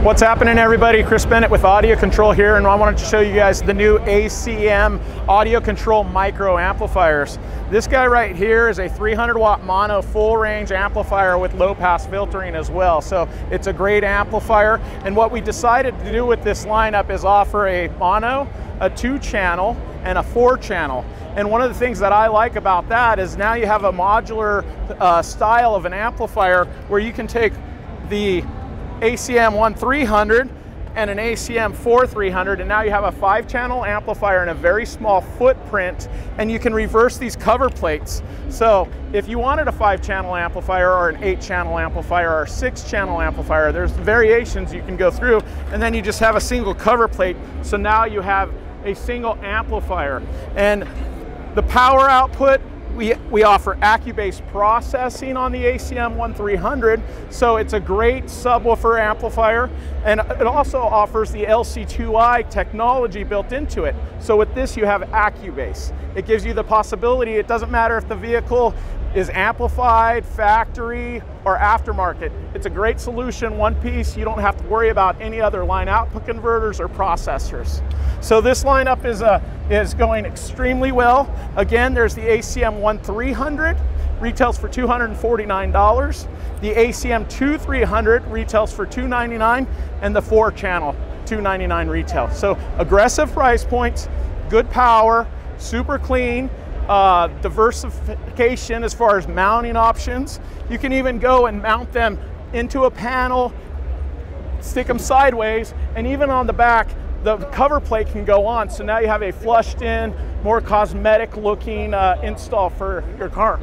What's happening, everybody? Chris Bennett with AudioControl here, and I wanted to show you guys the new ACM AudioControl micro amplifiers. This guy right here is a 300 watt mono full range amplifier with low pass filtering as well. So it's a great amplifier, and what we decided to do with this lineup is offer a mono, a 2-channel, and a 4-channel. And one of the things that I like about that is now you have a modular style of an amplifier where you can take the ACM 1300 and an ACM 4300, and now you have a 5-channel amplifier in a very small footprint, and you can reverse these cover plates. So if you wanted a 5-channel amplifier or an 8-channel amplifier or a 6-channel amplifier, there's variations you can go through, and then you just have a single cover plate. So now you have a single amplifier. And the power output, we offer AccuBase processing on the ACM 1300, so it's a great subwoofer amplifier, and it also offers the LC2I technology built into it. So with this you have AccuBase. It gives you the possibility, it doesn't matter if the vehicle is amplified, factory, or aftermarket. It's a great solution, one piece. You don't have to worry about any other line output converters or processors. So this lineup is going extremely well. Again, there's the ACM 1300, retails for $249. The ACM 2300 retails for $299, and the 4-channel, $299 retail. So aggressive price points, good power, super clean, diversification as far as mounting options. You can even go and mount them into a panel, stick them sideways, and even on the back, the cover plate can go on. So now you have a flushed in, more cosmetic looking install for your car.